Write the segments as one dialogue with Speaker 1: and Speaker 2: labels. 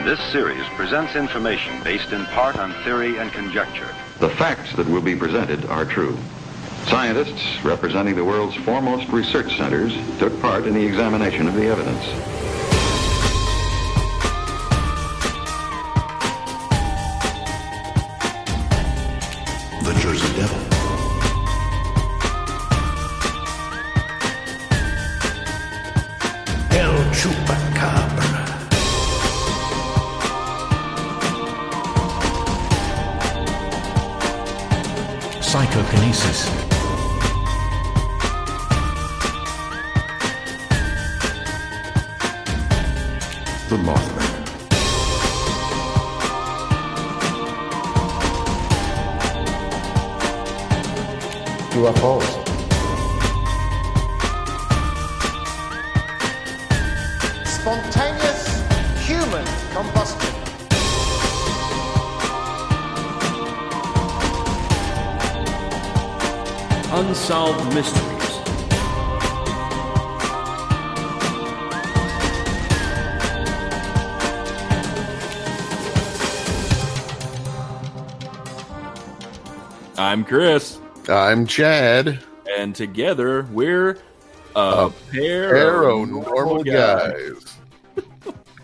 Speaker 1: This series presents information based in part on theory and conjecture.
Speaker 2: The facts that will be presented are true. Scientists representing the world's foremost research centers took part in the examination of the evidence.
Speaker 3: The Jersey Devil. El Chupacabra. Psychokinesis. The Mothman.
Speaker 4: UFOs.
Speaker 5: Spontaneous human combustion.
Speaker 6: Unsolved mysteries. I'm Chris.
Speaker 4: I'm Chad.
Speaker 6: And together we're a pair of normal guys.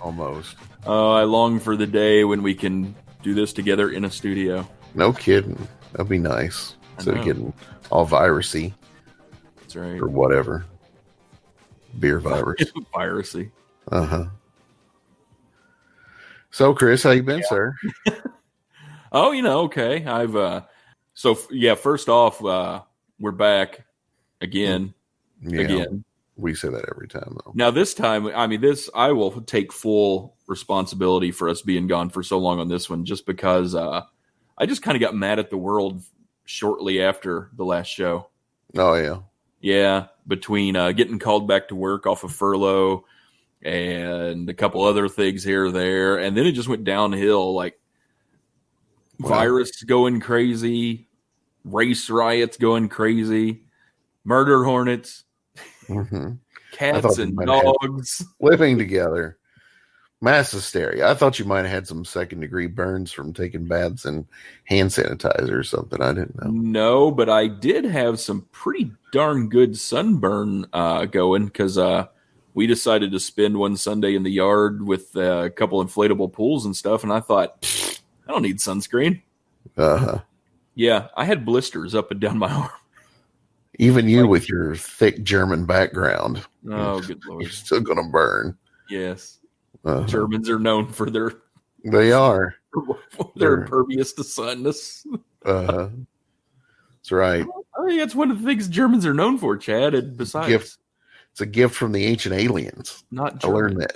Speaker 4: Almost.
Speaker 6: Oh, I long for the day when we can do this together in a studio.
Speaker 4: No kidding. That'd be nice. Instead of getting all virusy.
Speaker 6: That's right.
Speaker 4: Or whatever. Beer virus.
Speaker 6: Virusy.
Speaker 4: Uh-huh. So, Chris, how you been, sir?
Speaker 6: Oh, okay. First off, we're back again.
Speaker 4: Yeah,
Speaker 6: again.
Speaker 4: We say that every time, though.
Speaker 6: Now, this time, I will take full responsibility for us being gone for so long on this one, just because I just kind of got mad at the world shortly after the last show.
Speaker 4: Oh, yeah.
Speaker 6: Yeah, between getting called back to work off of furlough and a couple other things here or there. And then it just went downhill, virus going crazy, race riots going crazy, murder hornets, cats and dogs
Speaker 4: living together. Mass hysteria. I thought you might have had some second-degree burns from taking baths in hand sanitizer or something. I didn't know.
Speaker 6: No, but I did have some pretty darn good sunburn going because we decided to spend one Sunday in the yard with a couple inflatable pools and stuff, and I thought, I don't need sunscreen.
Speaker 4: Uh-huh.
Speaker 6: Yeah, I had blisters up and down my arm.
Speaker 4: Even you with your thick German background.
Speaker 6: Oh, good Lord.
Speaker 4: You're still going to burn.
Speaker 6: Yes.
Speaker 4: Uh-huh.
Speaker 6: Germans are known for their...
Speaker 4: They are.
Speaker 6: They're impervious to sunness.
Speaker 4: Uh-huh. That's right.
Speaker 6: I think that's one of the things Germans are known for, Chad. And besides...
Speaker 4: It's a gift from the ancient aliens.
Speaker 6: Not German.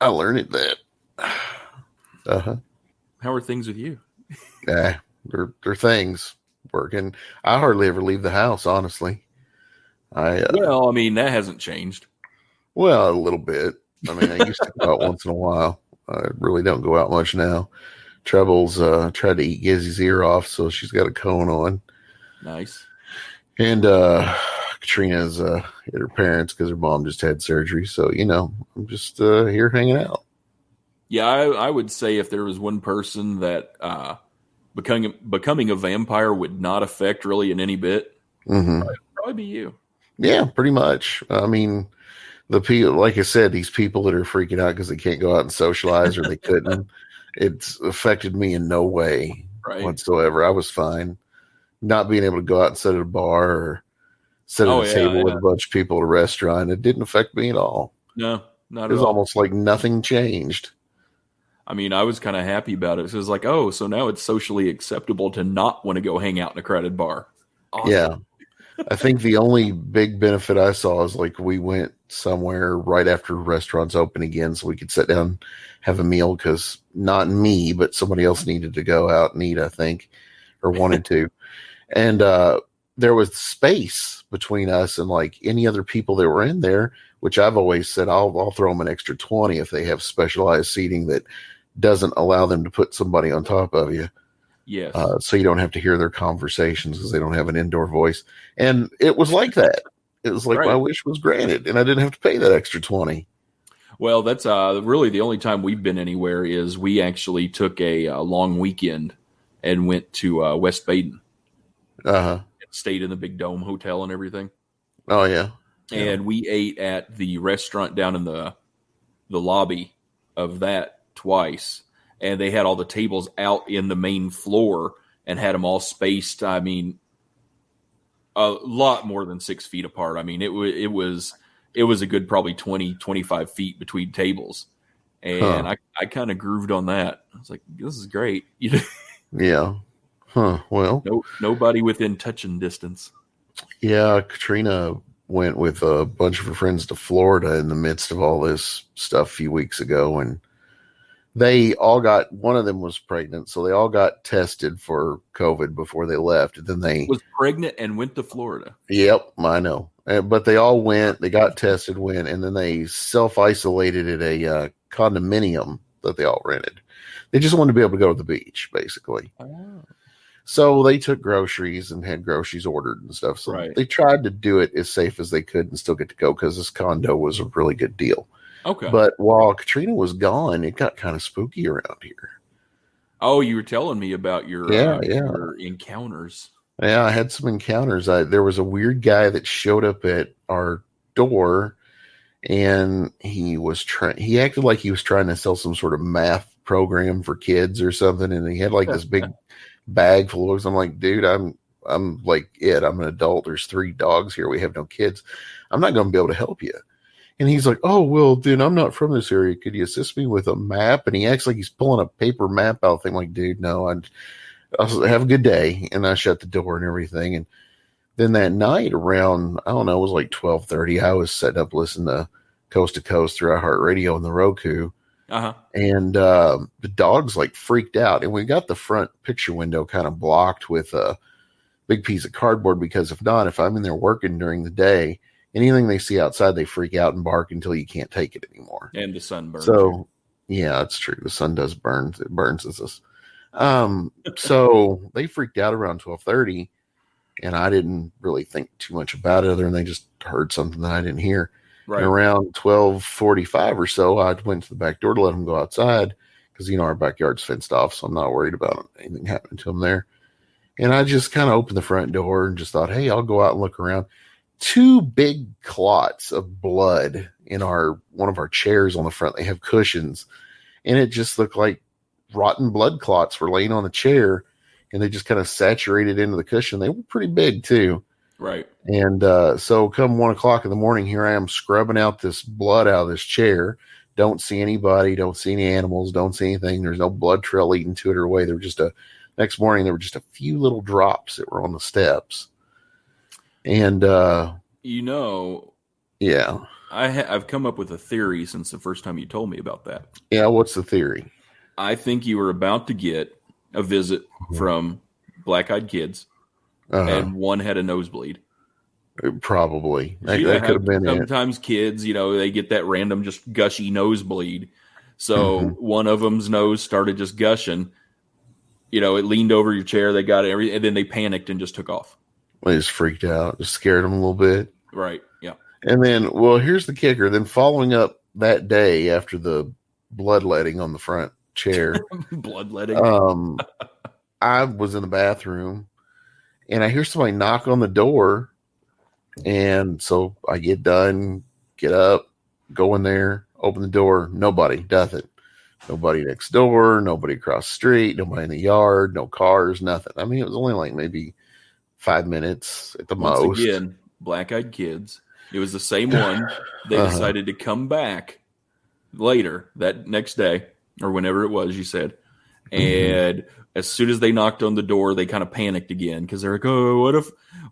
Speaker 4: I learned that. Uh-huh.
Speaker 6: How are things with you?
Speaker 4: They're things working. I hardly ever leave the house, honestly.
Speaker 6: That hasn't changed.
Speaker 4: Well, a little bit. I used to go out once in a while. I really don't go out much now. Treble's tried to eat Gizzy's ear off, so she's got a cone on.
Speaker 6: Nice.
Speaker 4: And Katrina's at her parents because her mom just had surgery. So, I'm just here hanging out.
Speaker 6: Yeah, I would say if there was one person that becoming a vampire would not affect really in any bit, probably be you.
Speaker 4: Yeah, pretty much. The people, like I said, these people that are freaking out because they can't go out and socialize or they couldn't, it's affected me in no way whatsoever. I was fine. Not being able to go out and sit at a bar or sit at a table with a bunch of people at a restaurant, it didn't affect me at all.
Speaker 6: No, not at all.
Speaker 4: It was almost like nothing changed.
Speaker 6: I was kind of happy about it. So it was like, so now it's socially acceptable to not want to go hang out in a crowded bar. Awesome.
Speaker 4: Yeah. I think the only big benefit I saw is we went somewhere right after restaurants open again so we could sit down, have a meal because not me, but somebody else needed to go out and eat, I think, or wanted to. And there was space between us and any other people that were in there, which I've always said I'll throw them an extra 20 if they have specialized seating that doesn't allow them to put somebody on top of you.
Speaker 6: Yes.
Speaker 4: So you don't have to hear their conversations because they don't have an indoor voice. And it was like that. It was like my wish was granted, and I didn't have to pay that extra $20.
Speaker 6: Well, that's really the only time we've been anywhere is we actually took a long weekend and went to West Baden.
Speaker 4: Uh-huh.
Speaker 6: Stayed in the Big Dome Hotel and everything.
Speaker 4: Oh, yeah.
Speaker 6: And we ate at the restaurant down in the lobby of that twice. And they had all the tables out in the main floor and had them all spaced. I mean, a lot more than 6 feet apart. I mean, it was a good probably 20, 25 feet between tables. And I kind of grooved on that. I was like, this is great.
Speaker 4: Yeah. Huh. Well,
Speaker 6: nobody within touching distance.
Speaker 4: Yeah, Katrina went with a bunch of her friends to Florida in the midst of all this stuff a few weeks ago, and they all got, one of them was pregnant, so they all got tested for COVID before they left. And then they
Speaker 6: was pregnant and went to Florida.
Speaker 4: Yep, I know. But they all went, they got tested, and then they self-isolated at a condominium that they all rented. They just wanted to be able to go to the beach, basically.
Speaker 6: Oh.
Speaker 4: So they took groceries and had groceries ordered and stuff. So
Speaker 6: right.
Speaker 4: They tried to do it as safe as they could and still get to go because this condo was a really good deal.
Speaker 6: Okay.
Speaker 4: But while Katrina was gone, it got kind of spooky around here.
Speaker 6: Oh, you were telling me about your encounters.
Speaker 4: Yeah, I had some encounters. There was a weird guy that showed up at our door, and he acted like he was trying to sell some sort of math program for kids or something, and he had like this big bag full of books. I'm like, dude, I'm like I'm an adult. There's 3 dogs here. We have no kids. I'm not going to be able to help you. And he's like, oh, well, dude, I'm not from this area. Could you assist me with a map? And he acts like he's pulling a paper map out thing. Like, dude, no, I'll have a good day. And I shut the door and everything. And then that night around, I don't know, it was like 12:30. I was setting up listening to Coast to Coast through iHeartRadio on the Roku.
Speaker 6: Uh-huh.
Speaker 4: And the dogs like freaked out. And we got the front picture window kind of blocked with a big piece of cardboard because if I'm in there working during the day, anything they see outside, they freak out and bark until you can't take it anymore.
Speaker 6: And the sun burns.
Speaker 4: So, yeah, it's true. The sun does burn. It burns us. So they freaked out around 12:30, and I didn't really think too much about it other than they just heard something that I didn't hear.
Speaker 6: Right.
Speaker 4: And around 12:45 or so, I went to the back door to let them go outside because, our backyard's fenced off, so I'm not worried about anything happening to them there. And I just kind of opened the front door and just thought, hey, I'll go out and look around. 2 big clots of blood in one of our chairs on the front. They have cushions, and it just looked like rotten blood clots were laying on the chair, and they just kind of saturated into the cushion. They were pretty big too.
Speaker 6: Right.
Speaker 4: And so come 1 o'clock in the morning, here I am scrubbing out this blood out of this chair. Don't see anybody, don't see any animals, don't see anything. There's no blood trail leading to it or away. Next morning, there were just a few little drops that were on the steps. And, yeah,
Speaker 6: I've come up with a theory since the first time you told me about that.
Speaker 4: Yeah. What's the theory?
Speaker 6: I think you were about to get a visit from Black-Eyed Kids, and one had a nosebleed.
Speaker 4: Probably. That could have been
Speaker 6: sometimes kids, they get that random just gushy nosebleed. So one of them's nose started just gushing. It leaned over your chair. They got it, and then they panicked and just took off.
Speaker 4: They just freaked out, just scared them a little bit.
Speaker 6: Right. Yeah.
Speaker 4: And then, well, here's the kicker. Then following up that day after the bloodletting on the front chair,
Speaker 6: bloodletting.
Speaker 4: I was in the bathroom and I hear somebody knock on the door. And so I get done, get up, go in there, open the door. Nobody, nothing. Nobody next door, nobody across the street, nobody in the yard, no cars, nothing. I mean, it was only like maybe 5 minutes at the most.
Speaker 6: Again, Black-Eyed Kids. It was the same one. They decided to come back later that next day or whenever it was, you said. And as soon as they knocked on the door, they kind of panicked again because they're like, oh,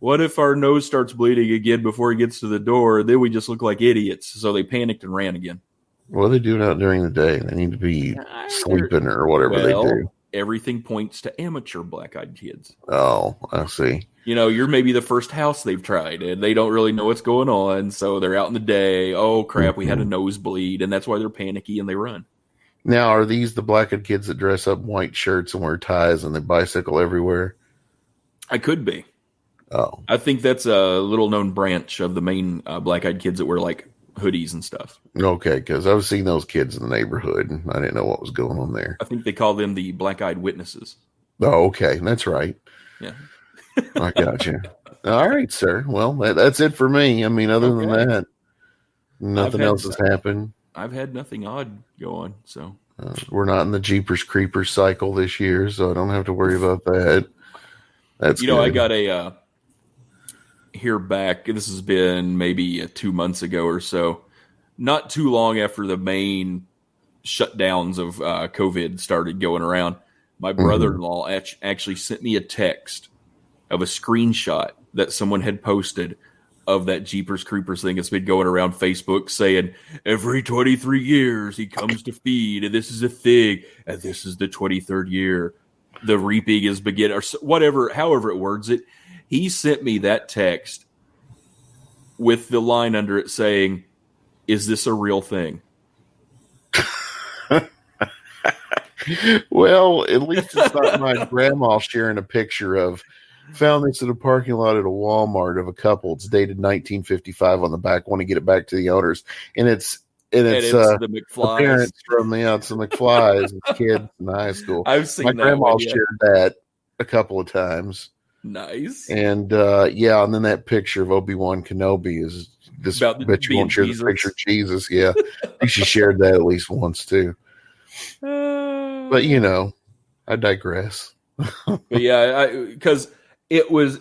Speaker 6: what if our nose starts bleeding again before he gets to the door? Then we just look like idiots. So they panicked and ran again.
Speaker 4: What are they doing out during the day? They need to be sleeping or whatever they do.
Speaker 6: Everything points to amateur Black-Eyed Kids.
Speaker 4: Oh, I see.
Speaker 6: You're maybe the first house they've tried, and they don't really know what's going on, so they're out in the day. Oh, crap, we had a nosebleed, and that's why they're panicky, and they run.
Speaker 4: Now, are these the Black-Eyed Kids that dress up in white shirts and wear ties and they bicycle everywhere?
Speaker 6: I could be.
Speaker 4: Oh.
Speaker 6: I think that's a little-known branch of the main Black-Eyed Kids that wear, like, hoodies and stuff.
Speaker 4: Okay, because I was seeing those kids in the neighborhood, and I didn't know what was going on there.
Speaker 6: I think they call them the black-eyed witnesses.
Speaker 4: Oh, okay, that's right.
Speaker 6: Yeah.
Speaker 4: I got you. All right, sir. Well, that's it for me. I mean, other than that, nothing else has happened.
Speaker 6: I've had nothing odd go on, so.
Speaker 4: We're not in the Jeepers Creepers cycle this year, so I don't have to worry about that. That's good.
Speaker 6: I got a here back. This has been maybe 2 months ago or so. Not too long after the main shutdowns of COVID started going around, my brother-in-law actually sent me a text of a screenshot that someone had posted of that Jeepers Creepers thing that's been going around Facebook saying, every 23 years he comes to feed, and this is a thing, and this is the 23rd year. The reaping is beginning, or whatever, however it words it. He sent me that text with the line under it saying, is this a real thing?
Speaker 4: Well, at least it's not my grandma sharing a picture of, found this in a parking lot at a Walmart of a couple. It's dated 1955 on the back. Want to get it back to the owners. And it's
Speaker 6: the McFlys.
Speaker 4: Parents from the McFlys, kids in high school.
Speaker 6: I've seen
Speaker 4: my
Speaker 6: that
Speaker 4: grandma
Speaker 6: one, yeah.
Speaker 4: shared that a couple of times.
Speaker 6: Nice.
Speaker 4: And and then that picture of Obi-Wan Kenobi is this. Bet you won't share the picture of Jesus. Yeah, I think she shared that at least once too. But I digress.
Speaker 6: But yeah, because it was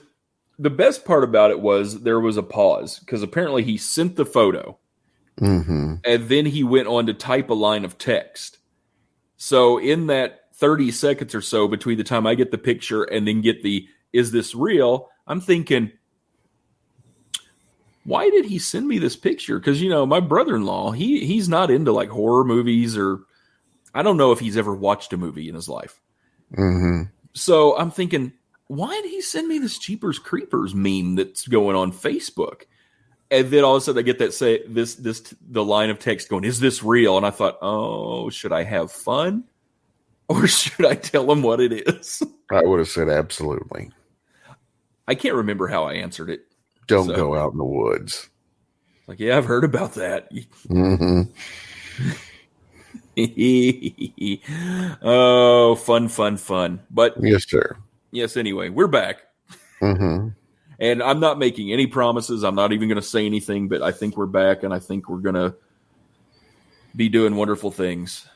Speaker 6: the best part about it was there was a pause because apparently he sent the photo and then he went on to type a line of text. So in that 30 seconds or so between the time I get the picture and then get the, is this real? I'm thinking, why did he send me this picture? Because, my brother-in-law, he's not into like horror movies, or I don't know if he's ever watched a movie in his life. So I'm thinking, why did he send me this Jeepers Creepers meme that's going on Facebook? And then all of a sudden I get that the line of text going, is this real? And I thought, oh, should I have fun? Or should I tell him what it is?
Speaker 4: I would have said absolutely.
Speaker 6: I can't remember how I answered it.
Speaker 4: Don't go out in the woods.
Speaker 6: Like, yeah, I've heard about that. Oh, fun. But
Speaker 4: yes, sir.
Speaker 6: Yes, anyway, we're back. And I'm not making any promises. I'm not even going to say anything, but I think we're back, and I think we're going to be doing wonderful things.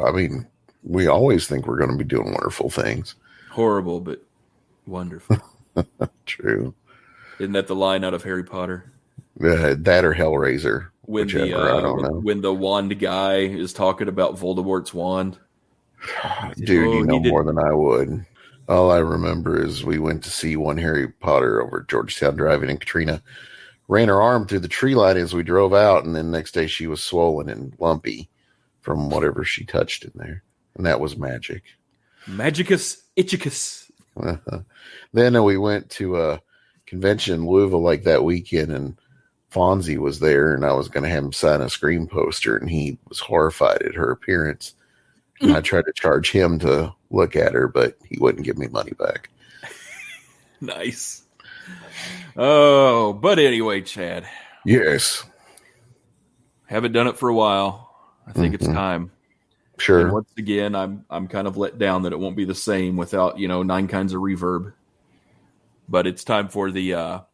Speaker 4: I mean, we always think we're going to be doing wonderful things.
Speaker 6: Horrible, but wonderful.
Speaker 4: True.
Speaker 6: Isn't that the line out of Harry Potter?
Speaker 4: That or Hellraiser.
Speaker 6: When
Speaker 4: whichever, I don't know.
Speaker 6: When the wand guy is talking about Voldemort's wand.
Speaker 4: Dude, you know more than I would. All I remember is we went to see one Harry Potter over at Georgetown Driving, and Katrina ran her arm through the tree line as we drove out, and then next day she was swollen and lumpy from whatever she touched in there. And that was magic.
Speaker 6: Magicus Ichicus.
Speaker 4: Then we went to a convention in Louisville like that weekend, and Fonzie was there, and I was going to have him sign a Scream poster, and he was horrified at her appearance. And I tried to charge him to look at her, but he wouldn't give me money back.
Speaker 6: Nice. Oh, but anyway, Chad.
Speaker 4: Yes.
Speaker 6: Haven't done it for a while. I think it's time.
Speaker 4: Sure.
Speaker 6: And once again, I'm kind of let down that it won't be the same without, 9 kinds of reverb. But it's time for the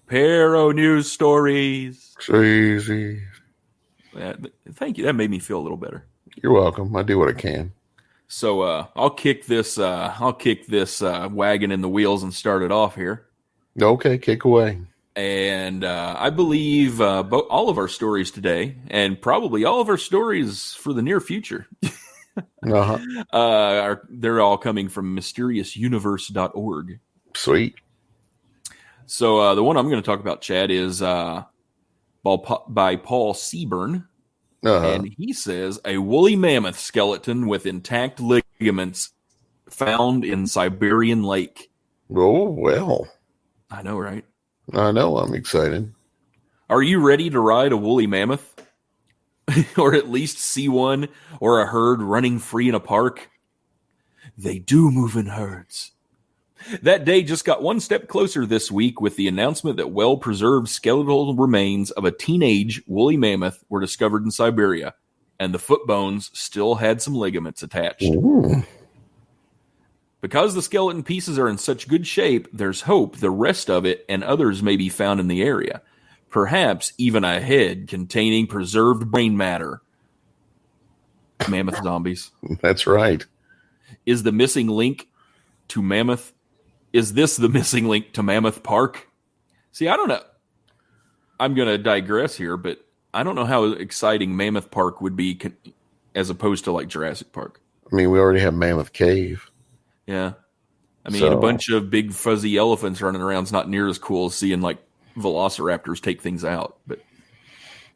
Speaker 6: Pero News Stories.
Speaker 4: Easy.
Speaker 6: Thank you. That made me feel a little better.
Speaker 4: You're welcome. I do what I can.
Speaker 6: So I'll kick this wagon in the wheels and start it off here.
Speaker 4: Okay, kick away.
Speaker 6: And I believe all of our stories today, and probably all of our stories for the near future, they're all coming from mysteriousuniverse.org.
Speaker 4: Sweet.
Speaker 6: So the one I'm going to talk about, Chad, is by Paul Seaburn. And he says, a woolly mammoth skeleton with intact ligaments found in Siberian lake.
Speaker 4: Oh, well.
Speaker 6: I know, right?
Speaker 4: I know. I'm excited.
Speaker 6: Are you ready to ride a woolly mammoth? Or at least see one or a herd running free in a park? They do move in herds. That day just got one step closer this week with the announcement that well-preserved skeletal remains of a teenage woolly mammoth were discovered in Siberia, and the foot bones still had some ligaments attached.
Speaker 4: Ooh.
Speaker 6: Because the skeleton pieces are in such good shape, there's hope the rest of it and others may be found in the area. Perhaps even a head containing preserved brain matter. Mammoth zombies.
Speaker 4: That's right.
Speaker 6: Is the missing link to Mammoth? Is this the missing link to Mammoth Park? See, I don't know. I'm going to digress here, but I don't know how exciting Mammoth Park would be as opposed to like Jurassic Park.
Speaker 4: I mean, we already have Mammoth Cave.
Speaker 6: Yeah. I mean, a bunch of big fuzzy elephants running around is not near as cool as seeing like velociraptors take things out. But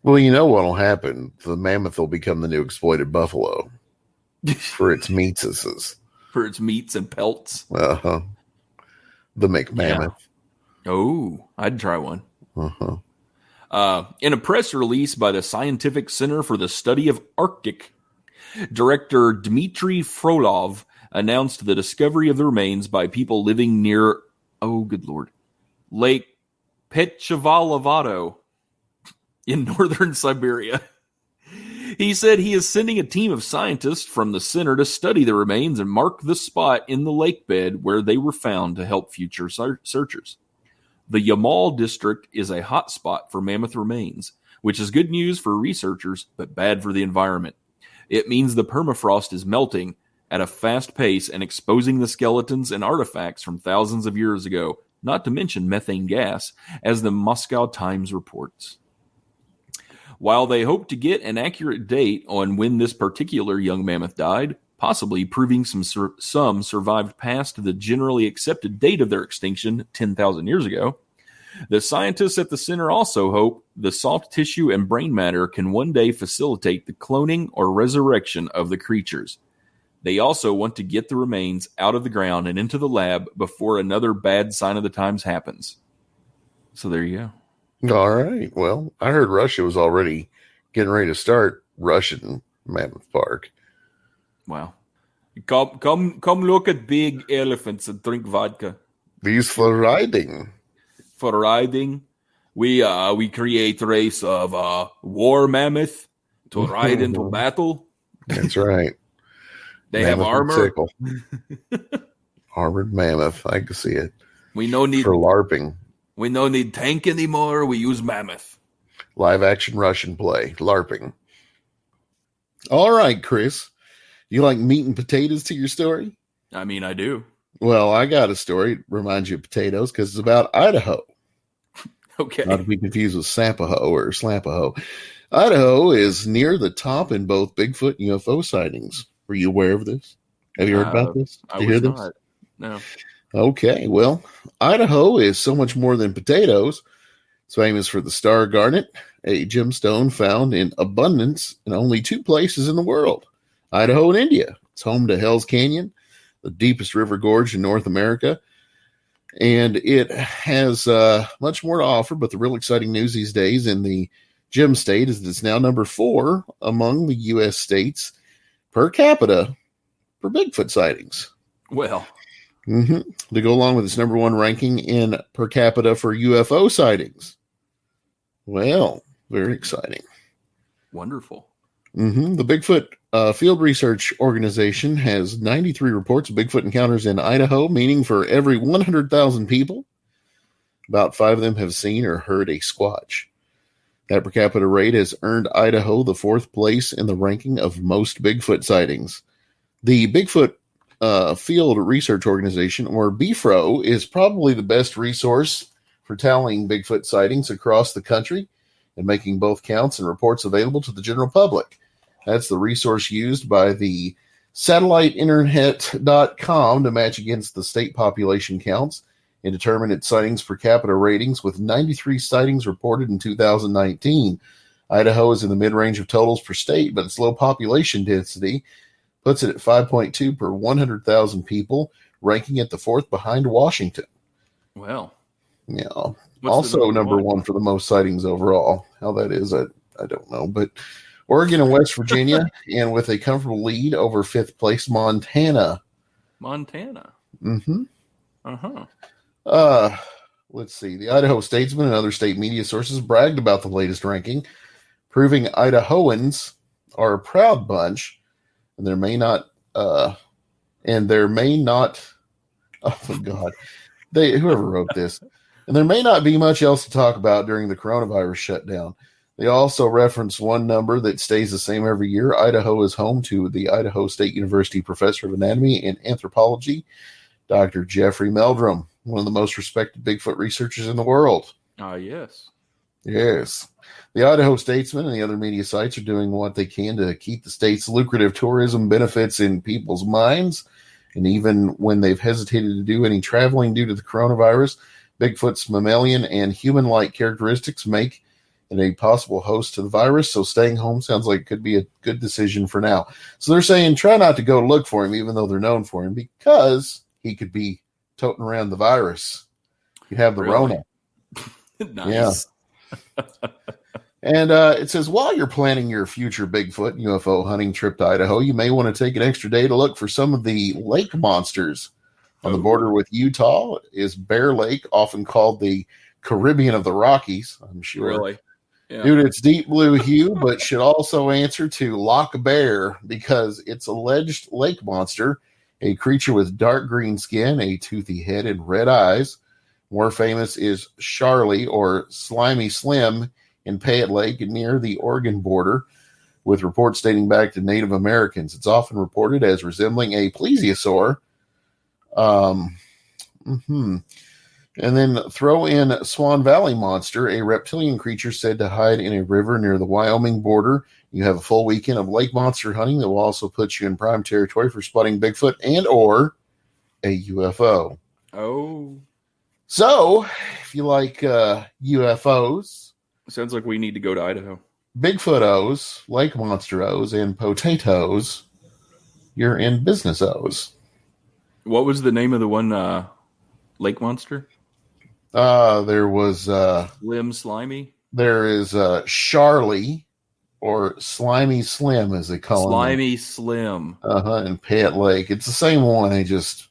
Speaker 4: well, you know what will happen? The mammoth will become the new exploited buffalo for its meatses.
Speaker 6: For its meats and pelts.
Speaker 4: Uh-huh. The McMammoth.
Speaker 6: Yeah. Oh, I'd try one.
Speaker 4: Uh-huh.
Speaker 6: In a press release by the Scientific Center for the Study of Arctic, Director Dmitry Frolov announced the discovery of the remains by people living near, oh, good Lord, Lake Petchevalovado in northern Siberia. He said he is sending a team of scientists from the center to study the remains and mark the spot in the lake bed where they were found to help future searchers. The Yamal district is a hot spot for mammoth remains, which is good news for researchers, but bad for the environment. It means the permafrost is melting at a fast pace and exposing the skeletons and artifacts from thousands of years ago, not to mention methane gas, as the Moscow Times reports. While they hope to get an accurate date on when this particular young mammoth died, possibly proving some survived past the generally accepted date of their extinction 10,000 years ago, the scientists at the center also hope the soft tissue and brain matter can one day facilitate the cloning or resurrection of the creatures. They also want to get the remains out of the ground and into the lab before another bad sign of the times happens. So there you go.
Speaker 4: All right. Well, I heard Russia was already getting ready to start Russian Mammoth Park.
Speaker 6: Wow. Come look at big elephants and drink vodka.
Speaker 4: These for riding.
Speaker 6: For riding. We create a race of war mammoth to ride into battle.
Speaker 4: That's right.
Speaker 6: They mammoth have armor.
Speaker 4: Armored mammoth. I can see it.
Speaker 6: We no need
Speaker 4: for LARPing.
Speaker 6: We no need tank anymore. We use mammoth.
Speaker 4: Live action Russian play. LARPing. All right, Chris. You like meat and potatoes to your story?
Speaker 6: I mean, I do.
Speaker 4: Well, I got a story. It reminds you of potatoes because it's about Idaho.
Speaker 6: Okay.
Speaker 4: Not to be confused with Sampaho or Slampaho. Idaho is near the top in both Bigfoot and UFO sightings. Were you aware of this? Have you heard about this?
Speaker 6: Did you hear this? No.
Speaker 4: Okay. Well, Idaho is so much more than potatoes. It's famous for the star garnet, a gemstone found in abundance in only two places in the world, Idaho and India. It's home to Hell's Canyon, the deepest river gorge in North America. And it has much more to offer, but the real exciting news these days in the gem state is that it's now number 4 among the U.S. states per capita for Bigfoot sightings.
Speaker 6: Well.
Speaker 4: To go along with its number 1 ranking in per capita for UFO sightings. Well, very exciting.
Speaker 6: Wonderful.
Speaker 4: The Bigfoot Field Research Organization has 93 reports of Bigfoot encounters in Idaho, meaning for every 100,000 people, about 5 of them have seen or heard a squatch. That per capita rate has earned Idaho the 4th place in the ranking of most Bigfoot sightings. The Bigfoot Field Research Organization, or BFRO, is probably the best resource for tallying Bigfoot sightings across the country and making both counts and reports available to the general public. That's the resource used by the satelliteinternet.com to match against the state population counts and determine its sightings per capita ratings, with 93 sightings reported in 2019. Idaho is in the mid-range of totals per state, but its low population density puts it at 5.2 per 100,000 people, ranking it the 4th behind Washington.
Speaker 6: Well.
Speaker 4: Yeah. Also number 1 for the most sightings overall. How that is, I don't know. But Oregon and West Virginia, and with a comfortable lead over 5th place, Montana.
Speaker 6: Montana.
Speaker 4: Let's see. The Idaho Statesman and other state media sources bragged about the latest ranking, proving Idahoans are a proud bunch, and there may not. Oh my God, whoever wrote this, and there may not be much else to talk about during the coronavirus shutdown. They also reference one number that stays the same every year. Idaho is home to the Idaho State University professor of anatomy and anthropology, Dr. Jeffrey Meldrum, one of the most respected Bigfoot researchers in the world.
Speaker 6: Yes.
Speaker 4: Yes. The Idaho Statesman and the other media sites are doing what they can to keep the state's lucrative tourism benefits in people's minds. And even when they've hesitated to do any traveling due to the coronavirus, Bigfoot's mammalian and human-like characteristics make it a possible host to the virus. So staying home sounds like it could be a good decision for now. So they're saying try not to go look for him, even though they're known for him, because he could be toting around the virus. You'd have the Rona.
Speaker 6: Nice.
Speaker 4: Yeah. And it says, while you're planning your future Bigfoot UFO hunting trip to Idaho, you may want to take an extra day to look for some of the lake monsters. On the border with Utah is Bear Lake, often called the Caribbean of the Rockies, I'm sure.
Speaker 6: Really? Yeah.
Speaker 4: Due to its deep blue hue, but should also answer to Loch Bear because it's alleged lake monster, a creature with dark green skin, a toothy head, and red eyes. More famous is Charlie, or Slimy Slim, in Payette Lake near the Oregon border, with reports dating back to Native Americans. It's often reported as resembling a plesiosaur. And then throw in Swan Valley Monster, a reptilian creature said to hide in a river near the Wyoming border. You have a full weekend of lake monster hunting that will also put you in prime territory for spotting Bigfoot and or a UFO.
Speaker 6: Oh.
Speaker 4: So, if you like UFOs,
Speaker 6: sounds like we need to go to Idaho.
Speaker 4: Bigfoot-os, lake monster-os, and potatoes, you're in business-os.
Speaker 6: What was the name of the one lake monster?
Speaker 4: There was
Speaker 6: Slim Slimy.
Speaker 4: There is Charlie, or Slimy Slim, as they call him.
Speaker 6: Slimy Slim.
Speaker 4: In Payette Lake. It's the same one. They just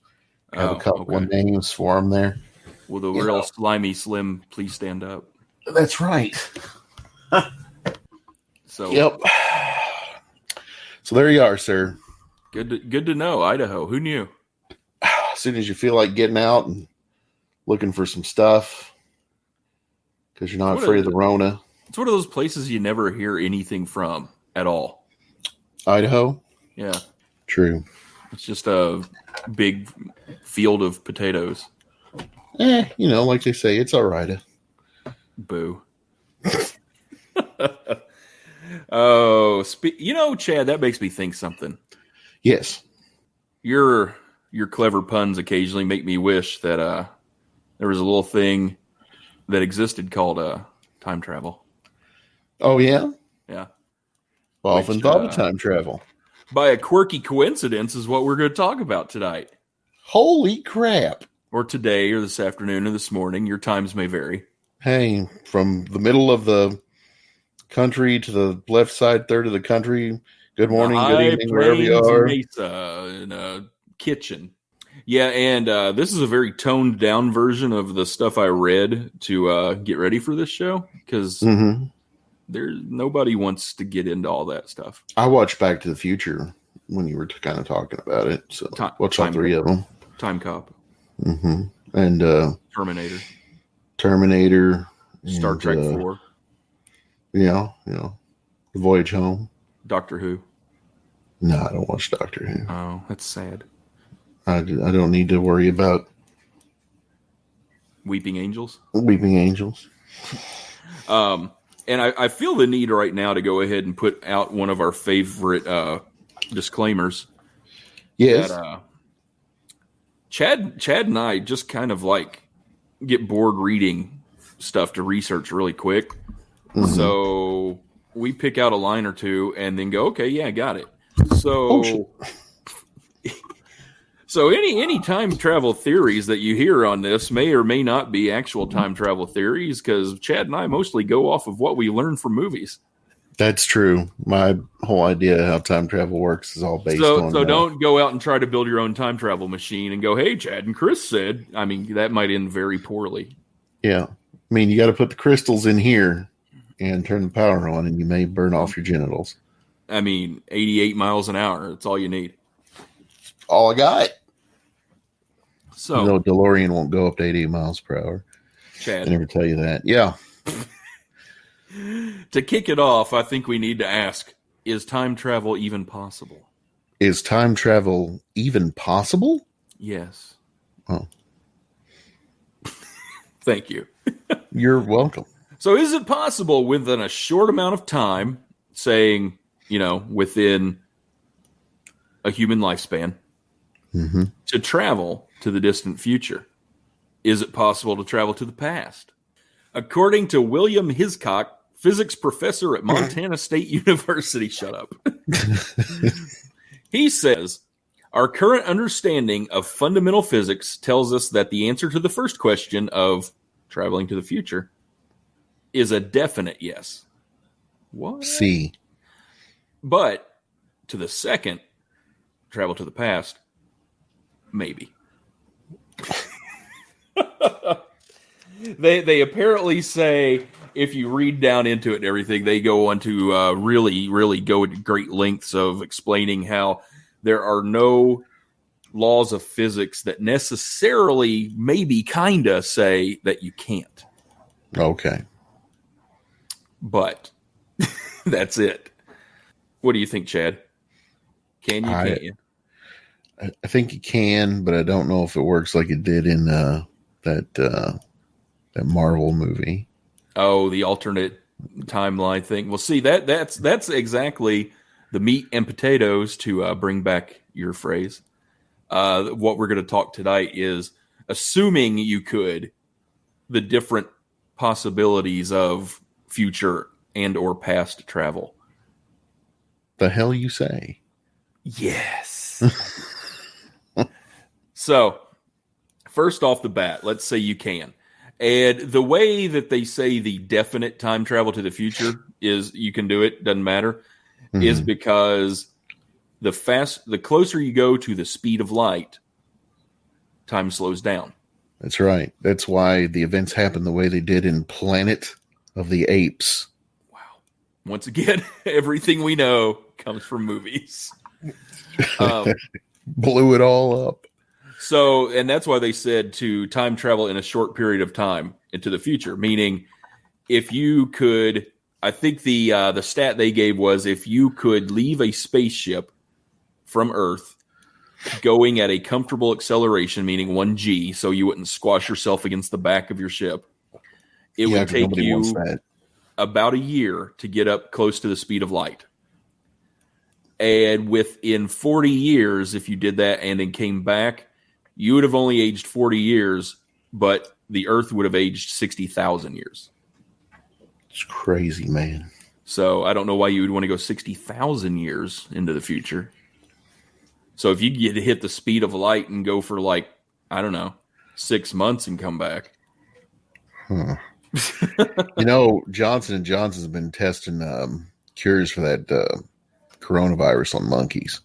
Speaker 4: have a couple of names for them there.
Speaker 6: Will the real Slimy Slim please stand up?
Speaker 4: That's right.
Speaker 6: So.
Speaker 4: Yep. So there you are, sir.
Speaker 6: Good to know. Idaho. Who knew?
Speaker 4: As soon as you feel like getting out and looking for some stuff, because you're not afraid of the Rona.
Speaker 6: It's one of those places you never hear anything from at all.
Speaker 4: Idaho?
Speaker 6: Yeah.
Speaker 4: True.
Speaker 6: It's just a big field of potatoes.
Speaker 4: Like they say, it's all right.
Speaker 6: Boo. Oh, Chad, that makes me think something.
Speaker 4: Yes.
Speaker 6: Your clever puns occasionally make me wish that there was a little thing that existed called time travel.
Speaker 4: Oh, yeah?
Speaker 6: Yeah.
Speaker 4: Often thought of time travel.
Speaker 6: By a quirky coincidence is what we're going to talk about tonight.
Speaker 4: Holy crap.
Speaker 6: Or today, or this afternoon, or this morning. Your times may vary.
Speaker 4: Hey, from the middle of the country to the left side third of the country. Good morning, good evening, wherever you are.
Speaker 6: Mesa in a kitchen. Yeah, and this is a very toned down version of the stuff I read to get ready for this show, because nobody wants to get into all that stuff.
Speaker 4: I watched Back to the Future when you were kind of talking about it, so watch all three of them.
Speaker 6: Time Cop.
Speaker 4: Mm-hmm. And
Speaker 6: Terminator. Star Trek 4.
Speaker 4: Yeah, The Voyage Home.
Speaker 6: Doctor Who.
Speaker 4: No, I don't watch Doctor Who.
Speaker 6: Oh, that's sad.
Speaker 4: I don't need to worry about
Speaker 6: Weeping Angels.
Speaker 4: Weeping Angels.
Speaker 6: And I feel the need right now to go ahead and put out one of our favorite disclaimers.
Speaker 4: Yes.
Speaker 6: That, Chad and I just kind of get bored reading stuff to research really quick. Mm-hmm. So we pick out a line or two and then go, okay, yeah, I got it. So, so any time travel theories that you hear on this may or may not be actual time travel theories, because Chad and I mostly go off of what we learn from movies.
Speaker 4: That's true. My whole idea of how time travel works is all based on.
Speaker 6: So don't go out and try to build your own time travel machine and go, hey, Chad and Chris said. I mean, that might end very poorly.
Speaker 4: Yeah. I mean, you got to put the crystals in here and turn the power on, and you may burn off your genitals.
Speaker 6: I mean, 88 miles an hour. That's all you need.
Speaker 4: All I got.
Speaker 6: So,
Speaker 4: No, DeLorean won't go up to 88 miles per hour.
Speaker 6: Chad,
Speaker 4: I never tell you that. Yeah.
Speaker 6: to kick it off, I think we need to ask, is time travel even possible?
Speaker 4: Is time travel even possible?
Speaker 6: Yes.
Speaker 4: Oh.
Speaker 6: Thank you.
Speaker 4: You're welcome.
Speaker 6: So is it possible within a short amount of time, saying, within a human lifespan, to travel to the distant future? Is it possible to travel to the past? According to William Hiscock, physics professor at Montana State University, shut up. He says, our current understanding of fundamental physics tells us that the answer to the first question of traveling to the future is a definite yes. What?
Speaker 4: C.
Speaker 6: But to the second, travel to the past, maybe. They apparently say, if you read down into it and everything, they go on to really, really go into great lengths of explaining how there are no laws of physics that necessarily, maybe kinda say that you can't.
Speaker 4: Okay.
Speaker 6: But that's it. What do you think, Chad? Can you? Can't you?
Speaker 4: I think you can, but I don't know if it works like it did in that Marvel movie.
Speaker 6: Oh, the alternate timeline thing. Well, see, that's exactly the meat and potatoes, to bring back your phrase. What we're going to talk tonight is assuming you could, the different possibilities of future and or past travel.
Speaker 4: The hell you say?
Speaker 6: Yes. So, first off the bat, let's say you can. And the way that they say the definite time travel to the future is you can do it, doesn't matter, is because the closer you go to the speed of light, time slows down.
Speaker 4: That's right. That's why the events happen the way they did in Planet of the Apes.
Speaker 6: Wow. Once again, everything we know comes from movies.
Speaker 4: Blew it all up.
Speaker 6: So, and that's why they said to time travel in a short period of time into the future, meaning if you could, I think the stat they gave was if you could leave a spaceship from Earth going at a comfortable acceleration, meaning 1G, so you wouldn't squash yourself against the back of your ship, it would take you about a year to get up close to the speed of light. And within 40 years, if you did that and then came back, you would have only aged 40 years, but the Earth would have aged 60,000 years.
Speaker 4: It's crazy, man.
Speaker 6: So I don't know why you would want to go 60,000 years into the future. So if you get to hit the speed of light and go for 6 months and come back.
Speaker 4: Johnson & Johnson's been testing cures for that coronavirus on monkeys.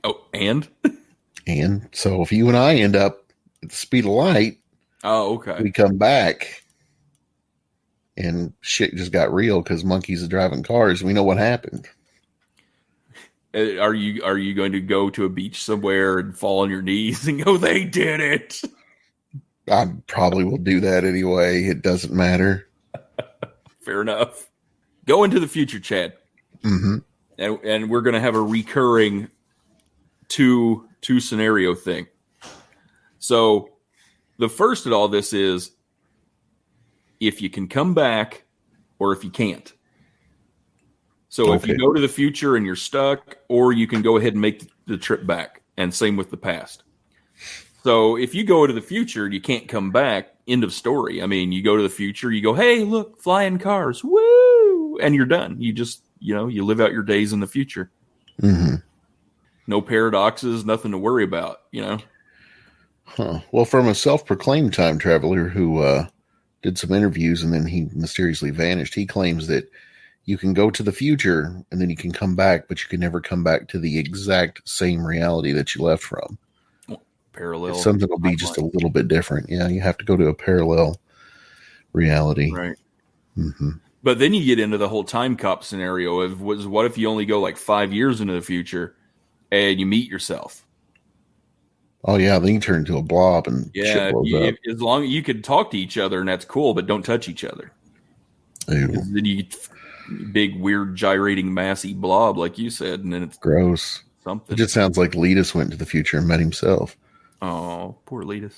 Speaker 6: Oh, and
Speaker 4: so if you and I end up at the speed of light,
Speaker 6: okay,
Speaker 4: we come back and shit just got real because monkeys are driving cars. We know what happened.
Speaker 6: Are you going to go to a beach somewhere and fall on your knees and go, they did it?
Speaker 4: I probably will do that anyway. It doesn't matter.
Speaker 6: Fair enough. Go into the future, Chad.
Speaker 4: Mm-hmm.
Speaker 6: And we're going to have a recurring two scenario thing. So the first of all this is if you can come back or if you can't. So if you go to the future and you're stuck, or you can go ahead and make the trip back, and same with the past. So if you go to the future and you can't come back, end of story. I mean, you go to the future, you go, hey, look, flying cars, woo, and you're done. You just, you live out your days in the future.
Speaker 4: Mm-hmm.
Speaker 6: No paradoxes, nothing to worry about,
Speaker 4: Huh. Well, from a self-proclaimed time traveler who did some interviews, and then he mysteriously vanished. He claims that you can go to the future and then you can come back, but you can never come back to the exact same reality that you left from.
Speaker 6: Parallel.
Speaker 4: Something will be just a little bit different. Yeah, you have to go to a parallel reality.
Speaker 6: Right.
Speaker 4: Mm-hmm.
Speaker 6: But then you get into the whole time cop scenario of what if you only go like 5 years into the future and you meet yourself?
Speaker 4: Oh yeah, then you turn into a blob and shit blows up.
Speaker 6: As long as you could talk to each other and that's cool, but don't touch each other.
Speaker 4: Ew.
Speaker 6: Then you get big, weird, gyrating, massy blob, like you said, and then it's
Speaker 4: gross.
Speaker 6: Something.
Speaker 4: It just sounds like Letus went to the future and met himself.
Speaker 6: Oh, poor Letus.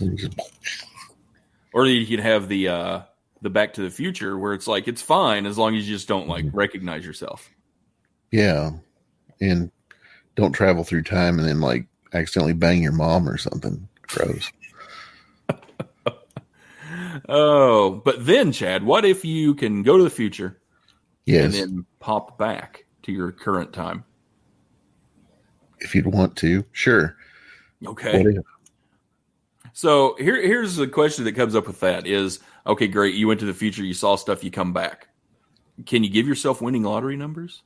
Speaker 6: Or you could have the Back to the Future where it's like it's fine as long as you just don't like recognize yourself.
Speaker 4: Yeah, and don't travel through time and then like accidentally bang your mom or something. Gross.
Speaker 6: Oh, but then Chad, what if you can go to the future?
Speaker 4: Yes.
Speaker 6: And then pop back to your current time?
Speaker 4: If you'd want to, sure.
Speaker 6: Okay. So here's the question that comes up with that is, okay, great. You went to the future. You saw stuff. You come back. Can you give yourself winning lottery numbers?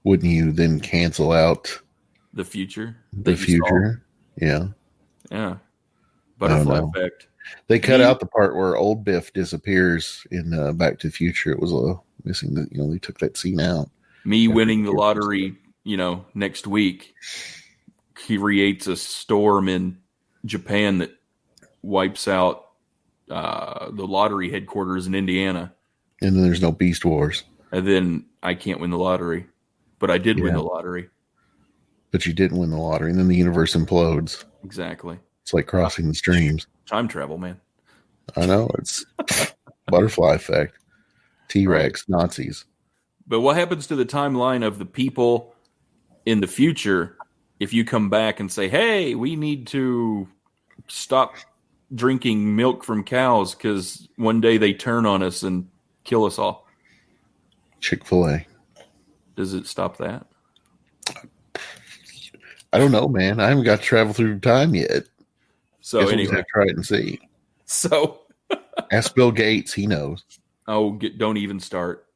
Speaker 4: Wouldn't you then cancel out
Speaker 6: the future?
Speaker 4: The future? Yeah.
Speaker 6: Yeah. Butterfly effect.
Speaker 4: They cut out the part where old Biff disappears in Back to the Future. It was missing. They took that scene out.
Speaker 6: Me winning the lottery, next week, creates a storm in Japan that wipes out the lottery headquarters in Indiana.
Speaker 4: And then there's no Beast Wars.
Speaker 6: And then I can't win the lottery. But I did win the lottery.
Speaker 4: But you didn't win the lottery. And then the universe implodes.
Speaker 6: Exactly.
Speaker 4: It's like crossing the streams.
Speaker 6: Time travel, man.
Speaker 4: I know. It's butterfly effect. T-Rex, right. Nazis.
Speaker 6: But what happens to the timeline of the people in the future if you come back and say, hey, we need to stop drinking milk from cows because one day they turn on us and kill us all?
Speaker 4: Chick-fil-A.
Speaker 6: Does it stop that?
Speaker 4: I don't know, man. I haven't got to travel through time yet.
Speaker 6: So anyway,
Speaker 4: we'll try it and see.
Speaker 6: So
Speaker 4: ask Bill Gates. He knows.
Speaker 6: Oh, don't even start.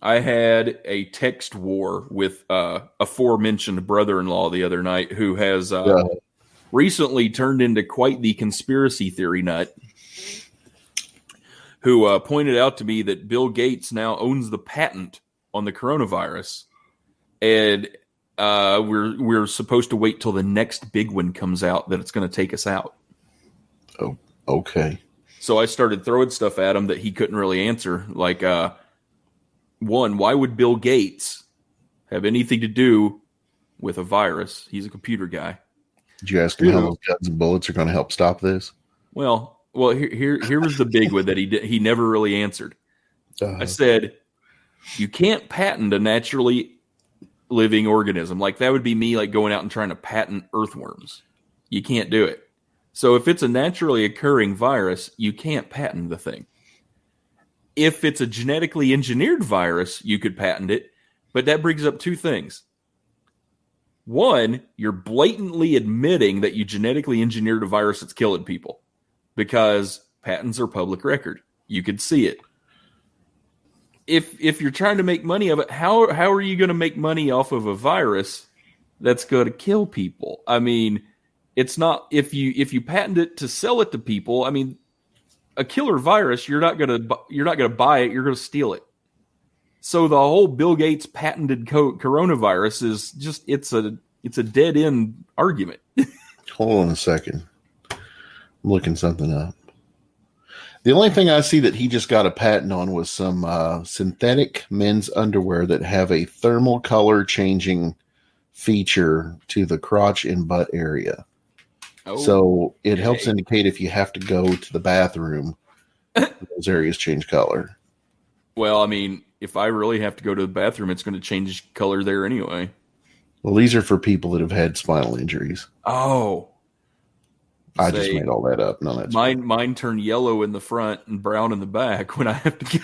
Speaker 6: I had a text war with aforementioned brother-in-law the other night who has recently turned into quite the conspiracy theory nut, who pointed out to me that Bill Gates now owns the patent on the coronavirus, and we're supposed to wait till the next big one comes out that it's going to take us out.
Speaker 4: Oh, okay.
Speaker 6: So I started throwing stuff at him that he couldn't really answer. Like, one, why would Bill Gates have anything to do with a virus? He's a computer guy.
Speaker 4: Did you ask him how those guns and bullets are going to help stop this?
Speaker 6: Well, here was the big one that he never really answered. I said, you can't patent a naturally living organism. Like that would be me like going out and trying to patent earthworms. You can't do it. So if it's a naturally occurring virus, you can't patent the thing. If it's a genetically engineered virus, you could patent it. But that brings up two things. One, you're blatantly admitting that you genetically engineered a virus that's killing people because patents are public record. You could see it. If you're trying to make money of it, how are you going to make money off of a virus that's going to kill people? I mean, it's not if you patent it to sell it to people. I mean, a killer virus, you're not going to buy it. You're going to steal it. So the whole Bill Gates patented coronavirus is just it's a dead end argument.
Speaker 4: Hold on a second. I'm looking something up. The only thing I see that he just got a patent on was some synthetic men's underwear that have a thermal color changing feature to the crotch and butt area. Oh, so it helps indicate if you have to go to the bathroom, those areas change color.
Speaker 6: Well, I mean, if I really have to go to the bathroom, it's going to change color there anyway.
Speaker 4: Well, these are for people that have had spinal injuries.
Speaker 6: Oh.
Speaker 4: I just made all that up. No, that's
Speaker 6: mine turn yellow in the front and brown in the back when I have to get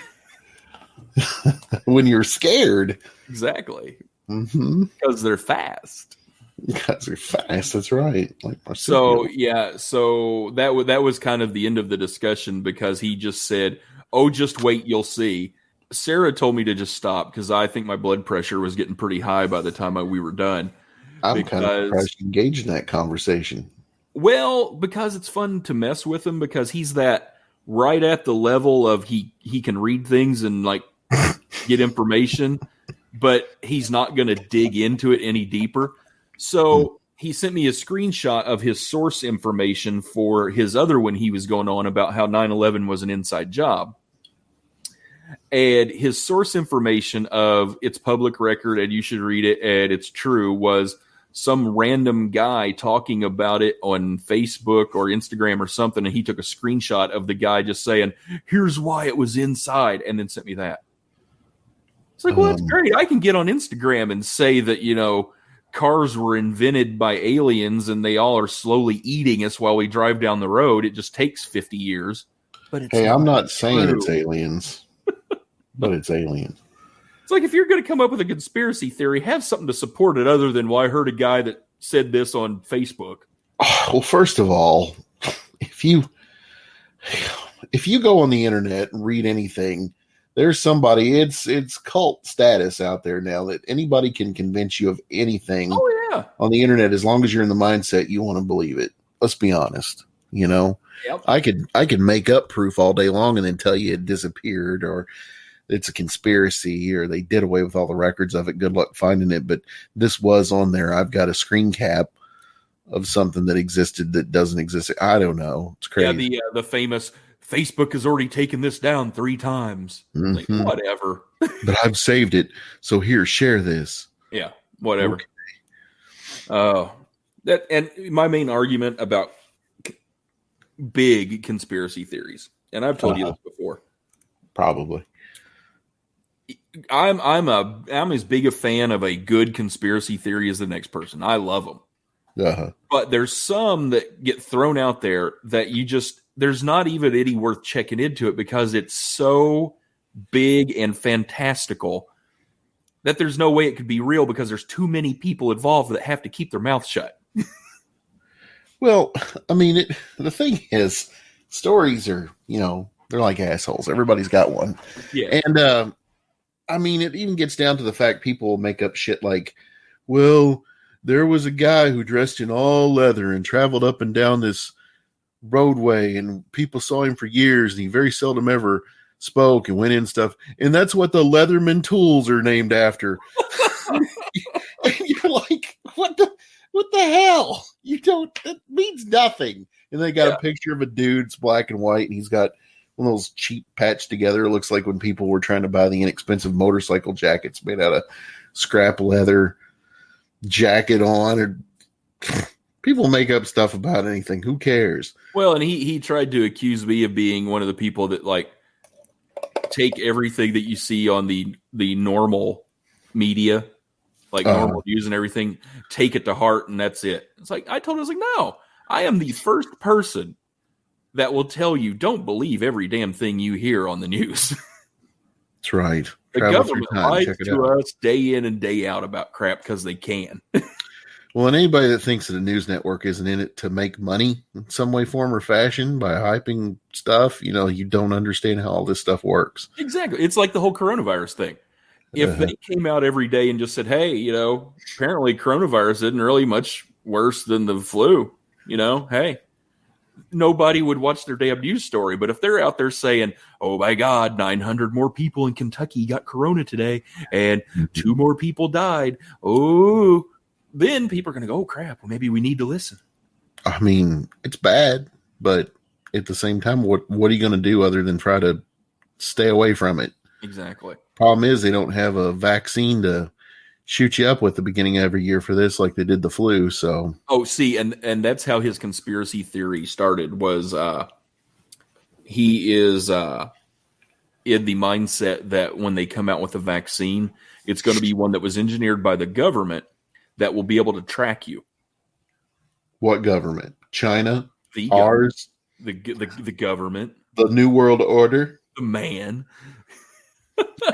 Speaker 4: when you're scared.
Speaker 6: Exactly.
Speaker 4: Mm-hmm.
Speaker 6: Because they're fast.
Speaker 4: You guys are fast. That's right. Like
Speaker 6: So
Speaker 4: marsupial.
Speaker 6: yeah, so that was kind of the end of the discussion because he just said, "Oh, just wait, you'll see." Sarah told me to just stop because I think my blood pressure was getting pretty high by the time we were done.
Speaker 4: I'm kind of
Speaker 6: Because
Speaker 4: surprised you engaged in that conversation.
Speaker 6: because it's fun to mess with him because he's that right at the level of he can read things and like get information, but he's not going to dig into it any deeper. So he sent me a screenshot of his source information for his other one he was going on about how 9/11 was an inside job. And his source information of it's public record and you should read it and it's true was some random guy talking about it on Facebook or Instagram or something. And he took a screenshot of the guy just saying, here's why it was inside, and then sent me that. It's like, well, that's great. I can get on Instagram and say that, cars were invented by aliens and they all are slowly eating us while we drive down the road. It just takes 50 years. But it's
Speaker 4: Hey, I'm not saying
Speaker 6: true.
Speaker 4: it's aliens, but it's aliens.
Speaker 6: It's like if you're going to come up with a conspiracy theory, have something to support it other than, well, I heard a guy that said this on Facebook.
Speaker 4: Well, first of all, if you go on the internet and read anything, there's somebody, it's cult status out there now that anybody can convince you of anything on the internet as long as you're in the mindset you want to believe it. Let's be honest. Yep. I could make up proof all day long and then tell you it disappeared or it's a conspiracy or they did away with all the records of it. Good luck finding it. But this was on there. I've got a screen cap of something that existed that doesn't exist. I don't know. It's crazy.
Speaker 6: Yeah, the famous Facebook has already taken this down 3 times. Like, whatever.
Speaker 4: But I've saved it. So here, share this.
Speaker 6: Yeah, whatever. Okay. And my main argument about big conspiracy theories, and I've told you this before.
Speaker 4: Probably.
Speaker 6: I'm as big a fan of a good conspiracy theory as the next person. I love them. But there's some that get thrown out there that there's not even any worth checking into it because it's so big and fantastical that there's no way it could be real because there's too many people involved that have to keep their mouth shut.
Speaker 4: Well, I mean, the thing is, stories are, they're like assholes. Everybody's got one.
Speaker 6: Yeah.
Speaker 4: And, I mean, it even gets down to the fact people make up shit like, well, there was a guy who dressed in all leather and traveled up and down this roadway and people saw him for years and he very seldom ever spoke and went in stuff. And that's what the Leatherman tools are named after. And you're like, what the hell? That means nothing. And they got a picture of a dude, it's black and white, and he's got one of those cheap patched together. It looks like when people were trying to buy the inexpensive motorcycle jackets made out of scrap leather jacket on. Or people make up stuff about anything. Who cares?
Speaker 6: Well, and he tried to accuse me of being one of the people that like take everything that you see on the normal media, like normal news and everything, take it to heart, and that's it. It's like I told him, I was like, no, I am the first person that will tell you don't believe every damn thing you hear on the news.
Speaker 4: That's right.
Speaker 6: The government lies to us day in and day out about crap because they can.
Speaker 4: Well, and anybody that thinks that a news network isn't in it to make money in some way, form, or fashion by hyping stuff, you don't understand how all this stuff works.
Speaker 6: Exactly. It's like the whole coronavirus thing. If they came out every day and just said, hey, apparently coronavirus isn't really much worse than the flu, hey, nobody would watch their damn news story. But if they're out there saying, oh my God, 900 more people in Kentucky got corona today and 2 more people died. Oh, then people are going to go, oh crap, well, maybe we need to listen.
Speaker 4: I mean, it's bad, but at the same time, what are you going to do other than try to stay away from it?
Speaker 6: Exactly.
Speaker 4: Problem is they don't have a vaccine to shoot you up with the beginning of every year for this like they did the flu. So
Speaker 6: see, and that's how his conspiracy theory started was he is in the mindset that when they come out with a vaccine, it's going to be one that was engineered by the government that will be able to track you.
Speaker 4: What government? China?
Speaker 6: Ours? The government.
Speaker 4: The New World Order?
Speaker 6: The man.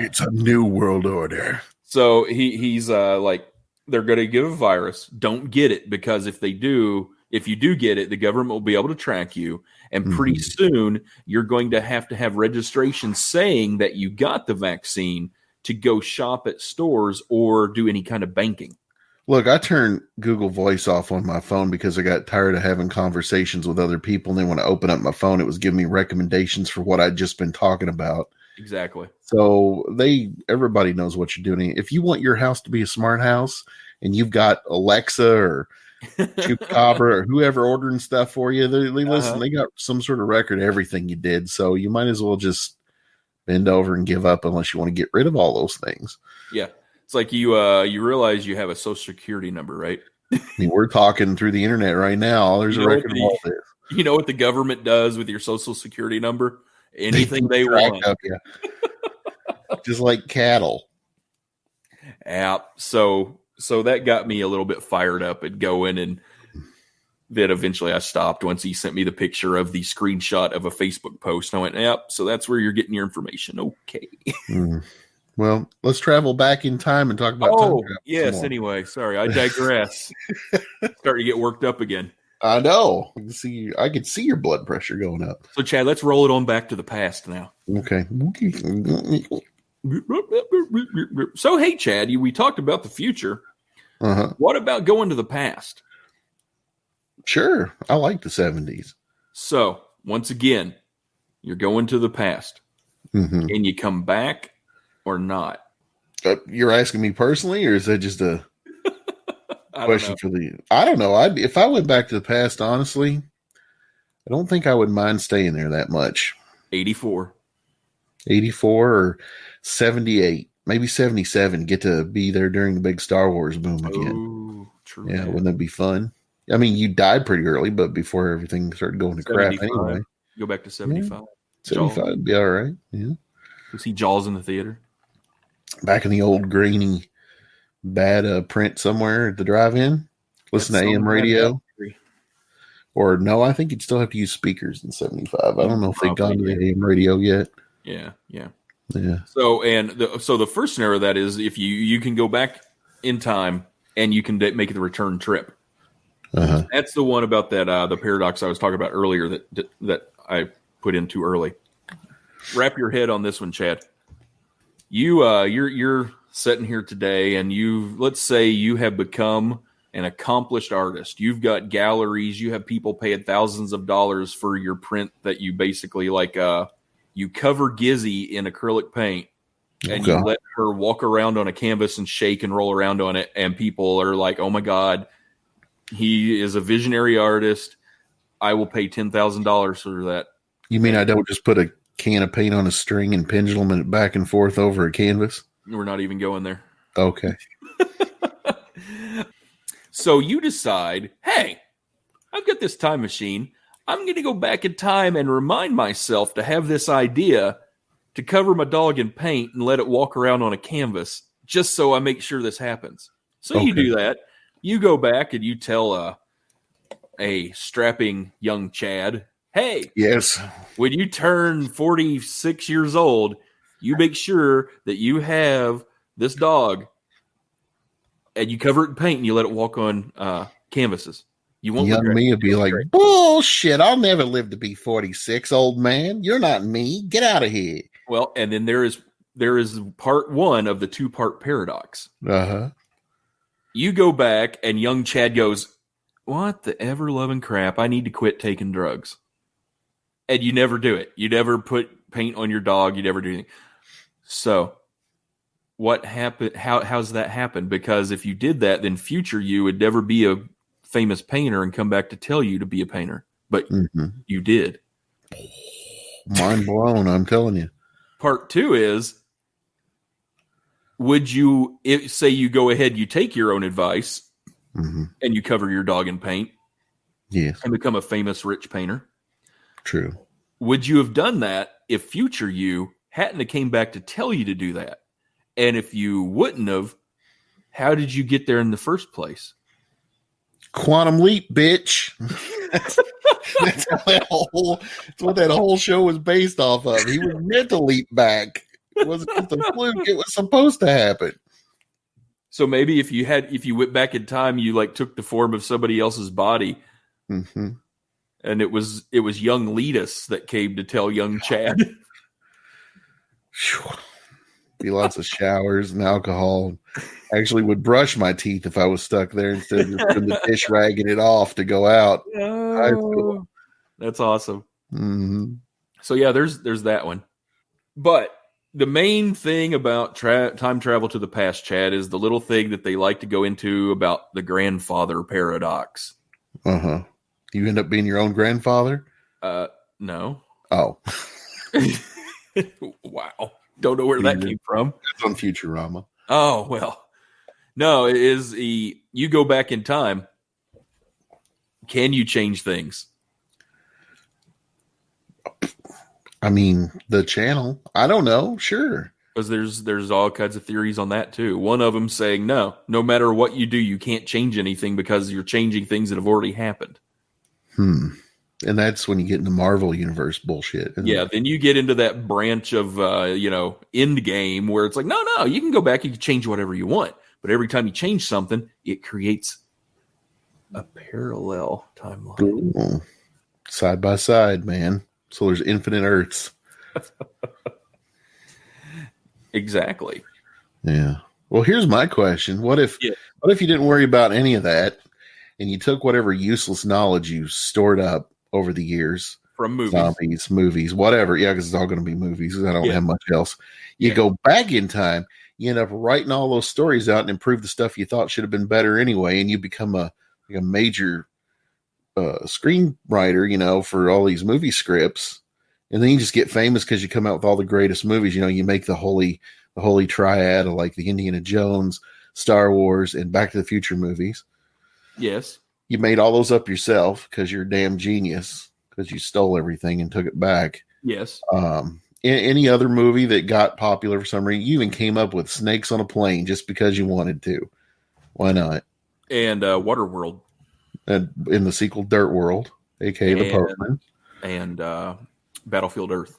Speaker 4: It's a new world order.
Speaker 6: So he's like, they're going to give a virus. Don't get it, because if you do get it, the government will be able to track you. And pretty soon you're going to have registration saying that you got the vaccine to go shop at stores or do any kind of banking.
Speaker 4: Look, I turned Google Voice off on my phone because I got tired of having conversations with other people. And then when I opened up my phone, it was giving me recommendations for what I'd just been talking about.
Speaker 6: Exactly.
Speaker 4: So everybody knows what you're doing. If you want your house to be a smart house and you've got Alexa or Chupacabra or whoever ordering stuff for you, they listen, they got some sort of record of everything you did. So you might as well just bend over and give up unless you want to get rid of all those things.
Speaker 6: Yeah. It's like you realize you have a social security number, right?
Speaker 4: I mean, we're talking through the internet right now. There's a record of all this.
Speaker 6: You know what the government does with your social security number? Anything they want.
Speaker 4: Just like cattle.
Speaker 6: Yeah. So that got me a little bit fired up and going, and then eventually I stopped once he sent me the picture of the screenshot of a Facebook post. And I went, yep, so that's where you're getting your information. Okay.
Speaker 4: Well, let's travel back in time and talk about time travel.
Speaker 6: Yes, anyway, sorry, I digress. Starting to get worked up again.
Speaker 4: I know. I can see your blood pressure going up.
Speaker 6: So, Chad, let's roll it on back to the past now.
Speaker 4: Okay.
Speaker 6: So, hey, Chad, we talked about the future. What about going to the past?
Speaker 4: Sure. I like the 70s.
Speaker 6: So, once again, you're going to the past. And you come back or not?
Speaker 4: You're asking me personally, or is that just a question for the... I don't know. If I went back to the past, honestly, I don't think I would mind staying there that much.
Speaker 6: 84
Speaker 4: or 78, maybe 77. Get to be there during the big Star Wars boom again.
Speaker 6: Oh, true.
Speaker 4: Yeah, wouldn't that be fun? I mean, you died pretty early, but before everything started going to crap anyway.
Speaker 6: Go back to 75.
Speaker 4: Yeah. 75 would be all right. Yeah.
Speaker 6: You see Jaws in the theater?
Speaker 4: Back in the old grainy, bad print somewhere at the drive-in. Listen to AM radio. Or no, I think you'd still have to use speakers in 75. I don't know if they've gone to the AM radio yet.
Speaker 6: Yeah. So the first scenario of that is if you can go back in time and you can make the return trip. That's the one about that the paradox I was talking about earlier that I put in too early. Wrap your head on this one, Chad. You're sitting here today, and let's say you have become an accomplished artist. You've got galleries. You have people paying thousands of dollars for your print that you basically you cover Gizzy in acrylic paint, and you let her walk around on a canvas and shake and roll around on it, and people are like, "Oh my God, he is a visionary artist. I will pay $10,000 for that."
Speaker 4: You mean I don't just put a can of paint on a string and pendulum it back and forth over a canvas?
Speaker 6: We're not even going there.
Speaker 4: Okay.
Speaker 6: So you decide, hey, I've got this time machine. I'm going to go back in time and remind myself to have this idea to cover my dog in paint and let it walk around on a canvas just so I make sure this happens. So you do that. You go back and you tell a strapping young Chad, hey,
Speaker 4: yes,
Speaker 6: when you turn 46 years old, you make sure that you have this dog and you cover it in paint and you let it walk on canvases. You won't.
Speaker 4: Young me would be like, bullshit, I'll never live to be 46, old man. You're not me. Get out of here.
Speaker 6: Well, and then there is part one of the two-part paradox. You go back and young Chad goes, what the ever-loving crap? I need to quit taking drugs. And you never do it. You never put paint on your dog. You never do anything. So what happened? How's that happen? Because if you did that, then future you would never be a famous painter and come back to tell you to be a painter. But you did.
Speaker 4: Mind blown, I'm telling you.
Speaker 6: Part two is, would you, say you go ahead, you take your own advice and you cover your dog in paint and become a famous rich painter?
Speaker 4: True.
Speaker 6: Would you have done that if future you hadn't have came back to tell you to do that? And if you wouldn't have, how did you get there in the first place?
Speaker 4: Quantum leap, bitch. That's what that whole show was based off of. He was meant to leap back. It wasn't just a fluke. It was supposed to happen.
Speaker 6: So maybe if you went back in time, you like took the form of somebody else's body,
Speaker 4: Mm-hmm.
Speaker 6: and it was young Letus that came to tell young Chad.
Speaker 4: Be lots of showers and alcohol. I actually would brush my teeth if I was stuck there instead of just putting the dish ragging it off to go out.
Speaker 6: Oh, that's awesome.
Speaker 4: Mm-hmm.
Speaker 6: So yeah, there's that one. But the main thing about time travel to the past, Chad, is the little thing that they like to go into about the grandfather paradox.
Speaker 4: Uh-huh. You end up being your own grandfather?
Speaker 6: No.
Speaker 4: Oh.
Speaker 6: Wow. Don't know where that came from.
Speaker 4: It's on Futurama.
Speaker 6: Oh, well. No, it is you go back in time. Can you change things?
Speaker 4: I mean, the channel. I don't know. Sure.
Speaker 6: Because there's all kinds of theories on that too. One of them saying no matter what you do, you can't change anything because you're changing things that have already happened.
Speaker 4: And that's when you get into Marvel Universe bullshit.
Speaker 6: Yeah, then you get into that branch of end game where it's like, no, you can go back, you can change whatever you want. But every time you change something, it creates a parallel timeline.
Speaker 4: Ooh. Side by side, man. So there's infinite Earths.
Speaker 6: Exactly.
Speaker 4: Yeah. Well, here's my question. What if you didn't worry about any of that and you took whatever useless knowledge you stored up over the years
Speaker 6: from movies,
Speaker 4: zombies, movies, whatever. Yeah, because it's all going to be movies because I don't have much else. You go back in time, you end up writing all those stories out and improve the stuff you thought should have been better anyway, and you become a major screenwriter, for all these movie scripts. And then you just get famous because you come out with all the greatest movies. You make the holy triad of like the Indiana Jones, Star Wars, and Back to the Future movies.
Speaker 6: Yes.
Speaker 4: You made all those up yourself because you're a damn genius because you stole everything and took it back.
Speaker 6: Yes.
Speaker 4: Any other movie that got popular for some reason, you even came up with snakes on a plane just because you wanted to. Why not?
Speaker 6: And Waterworld.
Speaker 4: And in the sequel, Dirt World, aka The Postman.
Speaker 6: And Battlefield Earth.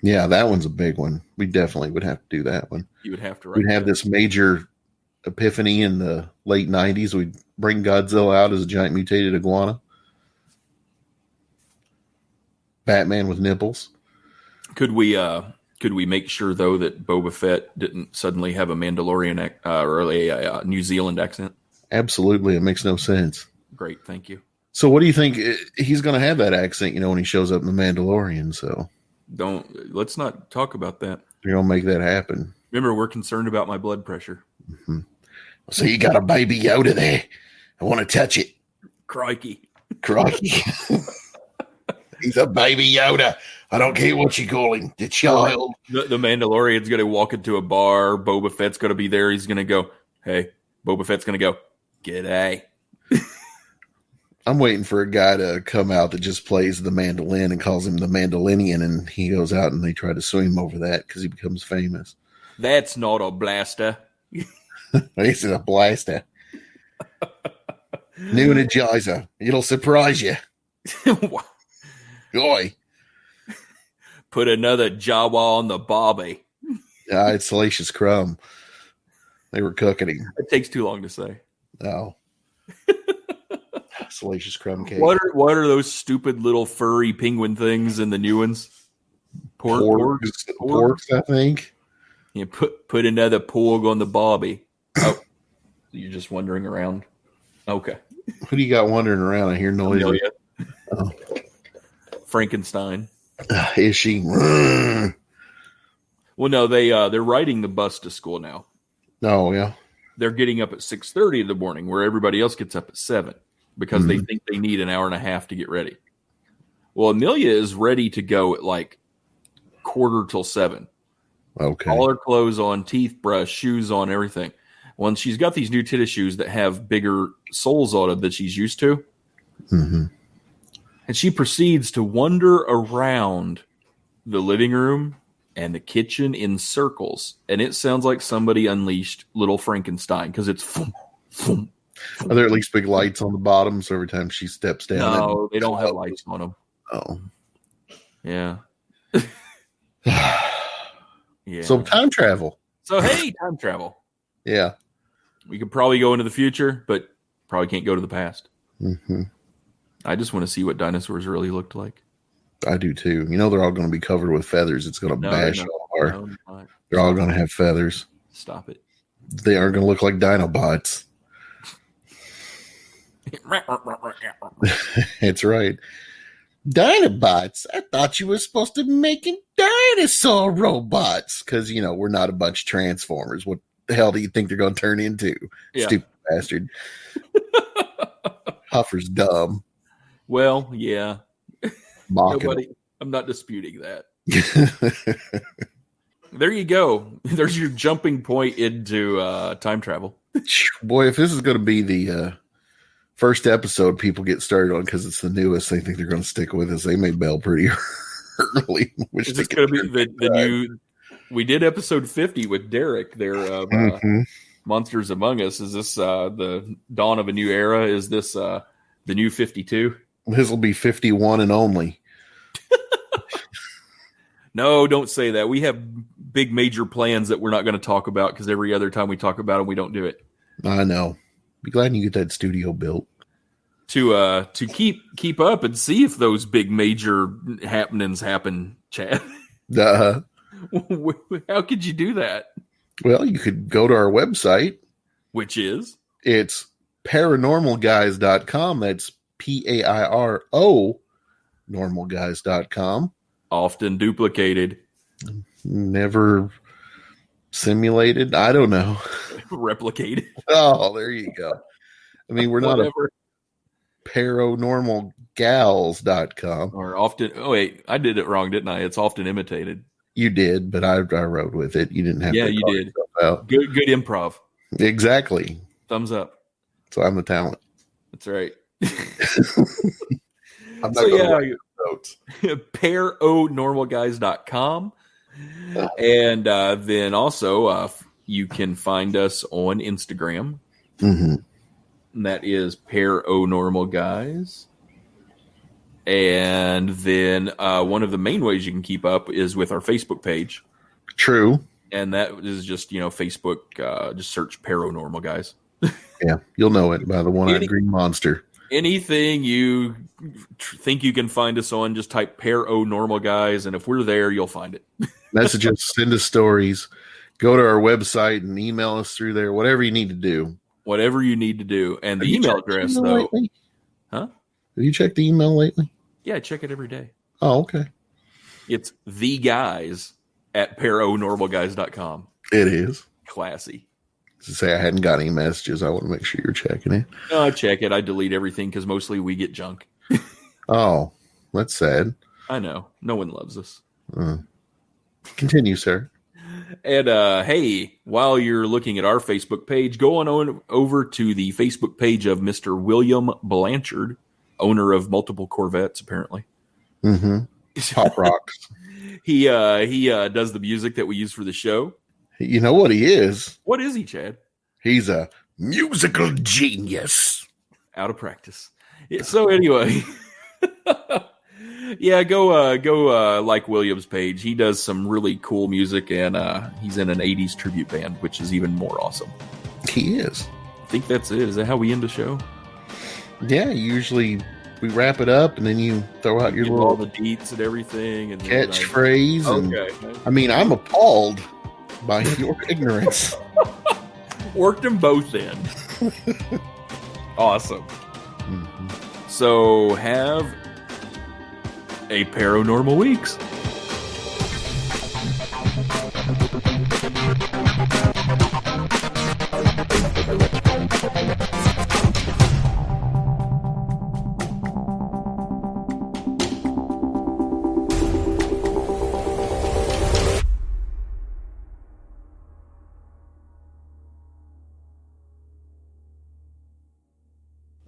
Speaker 4: Yeah, that one's a big one. We definitely would have to do that one.
Speaker 6: You would have to write.
Speaker 4: We'd have this major epiphany in the late 90s. We'd bring Godzilla out as a giant mutated iguana. Batman with nipples.
Speaker 6: Could we make sure though that Boba Fett didn't suddenly have a Mandalorian or a New Zealand accent?
Speaker 4: Absolutely, it makes no sense.
Speaker 6: Great, thank you.
Speaker 4: So, what do you think? He's going to have that accent, when he shows up in the Mandalorian. So,
Speaker 6: let's not talk about that.
Speaker 4: You're going to make that happen.
Speaker 6: Remember, we're concerned about my blood pressure.
Speaker 4: Mm-hmm. So you got a baby Yoda there. I want to touch it.
Speaker 6: Crikey.
Speaker 4: He's a baby Yoda. I don't care what you call him. The child.
Speaker 6: The Mandalorian's going to walk into a bar. Boba Fett's going to be there. He's going to go, hey. Boba Fett's going to go, g'day.
Speaker 4: I'm waiting for a guy to come out that just plays the mandolin and calls him the Mandalorian, and he goes out and they try to sue him over that because he becomes famous.
Speaker 6: That's not a blaster.
Speaker 4: This is a blaster. New Energizer. It'll surprise you. Boy.
Speaker 6: Put another Jawa on the Bobby.
Speaker 4: Yeah, it's Salacious Crumb. They were cooking him.
Speaker 6: It takes too long to say.
Speaker 4: Oh. Salacious Crumb cake.
Speaker 6: What are those stupid little furry penguin things in the new ones?
Speaker 4: Porks, I think.
Speaker 6: Yeah, put another porg on the Bobby. Oh, you're just wandering around. Okay.
Speaker 4: Who do you got wandering around? I hear noises. Oh.
Speaker 6: Frankenstein.
Speaker 4: Is she?
Speaker 6: Well, no, they're riding the bus to school now.
Speaker 4: Oh, yeah.
Speaker 6: They're getting up at 6:30 in the morning, where everybody else gets up at 7 because they think they need an hour and a half to get ready. Well, Amelia is ready to go at like 6:45.
Speaker 4: Okay.
Speaker 6: All her clothes on, teeth brushed, shoes on, everything. Well, she's got these new tennis shoes that have bigger soles on them that she's used to.
Speaker 4: Mm-hmm.
Speaker 6: And she proceeds to wander around the living room and the kitchen in circles. And it sounds like somebody unleashed Little Frankenstein because it's...
Speaker 4: Are there at least big lights on the bottom so every time she steps down?
Speaker 6: No, they don't have lights on them.
Speaker 4: Oh.
Speaker 6: Yeah. Yeah.
Speaker 4: So time travel.
Speaker 6: So, hey, time travel.
Speaker 4: Yeah.
Speaker 6: We could probably go into the future, but probably can't go to the past.
Speaker 4: Mm-hmm.
Speaker 6: I just want to see what dinosaurs really looked like.
Speaker 4: I do too. You know, they're all going to be covered with feathers. It's going to bash all our.
Speaker 6: No,
Speaker 4: they're all going to have feathers.
Speaker 6: Stop it.
Speaker 4: They are going to look like Dinobots. That's right. Dinobots. I thought you were supposed to be making dinosaur robots because, you know, we're not a bunch of Transformers. What the hell do you think they're going to turn into?
Speaker 6: Yeah.
Speaker 4: Stupid bastard. Huffer's dumb.
Speaker 6: Well, yeah.
Speaker 4: Mocking
Speaker 6: I'm not disputing that. There you go. There's your jumping point into time travel.
Speaker 4: Boy, if this is going to be the first episode people get started on because it's the newest, they think they're going to stick with us. They may bail pretty early.
Speaker 6: Is this going to be the new? We did episode 50 with Derek there of Monsters Among Us. Is this the dawn of a new era? Is this the new 52?
Speaker 4: This will be 51 and only.
Speaker 6: No, don't say that. We have big major plans that we're not going to talk about because every other time we talk about them, we don't do it.
Speaker 4: I know. Be glad you get that studio built.
Speaker 6: To keep up and see if those big major happenings happen, Chad. How could you do that?
Speaker 4: Well, you could go to our website.
Speaker 6: Which is?
Speaker 4: It's paranormalguys.com. That's PAIRO normalguys.com.
Speaker 6: Often duplicated.
Speaker 4: Never simulated. I don't know.
Speaker 6: Replicated.
Speaker 4: Oh, there you go. I mean, we're not a paranormalgals.com.
Speaker 6: Or often, oh wait, I did it wrong, didn't I? It's often imitated.
Speaker 4: You did, but I rode with it. You didn't have to.
Speaker 6: Yeah, you did. Out. Good improv.
Speaker 4: Exactly.
Speaker 6: Thumbs up.
Speaker 4: So I'm the talent.
Speaker 6: That's right.
Speaker 4: I'm not going to notes.
Speaker 6: paranormalguys.com. And then also you can find us on Instagram.
Speaker 4: Mm-hmm.
Speaker 6: And that is paranormalguys. And then one of the main ways you can keep up is with our Facebook page.
Speaker 4: True.
Speaker 6: And that is just, Facebook, just search Paranormal Guys.
Speaker 4: Yeah, you'll know it by the one-eyed green monster.
Speaker 6: Anything you think you can find us on, just type Paranormal Guys, and if we're there, you'll find it.
Speaker 4: Messages, send us stories, go to our website and email us through there, whatever you need to do.
Speaker 6: Whatever you need to do. And the email address, though.
Speaker 4: Lately?
Speaker 6: Huh?
Speaker 4: Have you checked the email lately?
Speaker 6: Yeah, I check it every day.
Speaker 4: Oh, okay.
Speaker 6: It's theguys@paranormalguys.com.
Speaker 4: It is.
Speaker 6: Classy.
Speaker 4: To say I hadn't got any messages, I want to make sure you're checking it.
Speaker 6: No, I check it. I delete everything because mostly we get junk.
Speaker 4: Oh, that's sad.
Speaker 6: I know. No one loves us.
Speaker 4: Continue, sir.
Speaker 6: And hey, while you're looking at our Facebook page, go on over to the Facebook page of Mr. William Blanchard, owner of multiple Corvettes, apparently.
Speaker 4: Mm-hmm. Pop rocks.
Speaker 6: He does the music that we use for the show.
Speaker 4: You know what he is?
Speaker 6: What is he, Chad?
Speaker 4: He's a musical genius.
Speaker 6: Out of practice. Yeah, so anyway, yeah, go like William's page. He does some really cool music, and he's in an 80s tribute band, which is even more awesome.
Speaker 4: He is.
Speaker 6: I think that's it. Is that how we end the show?
Speaker 4: Yeah, usually we wrap it up, and then you throw out your little
Speaker 6: all the deets and everything, and
Speaker 4: catchphrase.
Speaker 6: Okay.
Speaker 4: I mean, I'm appalled by your ignorance.
Speaker 6: Worked them both in. Awesome.
Speaker 4: Mm-hmm.
Speaker 6: So have a paranormal weeks.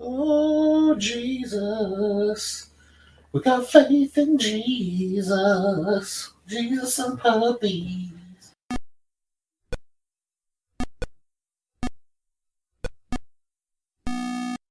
Speaker 4: Oh, Jesus. We got faith in Jesus. Jesus and puppies.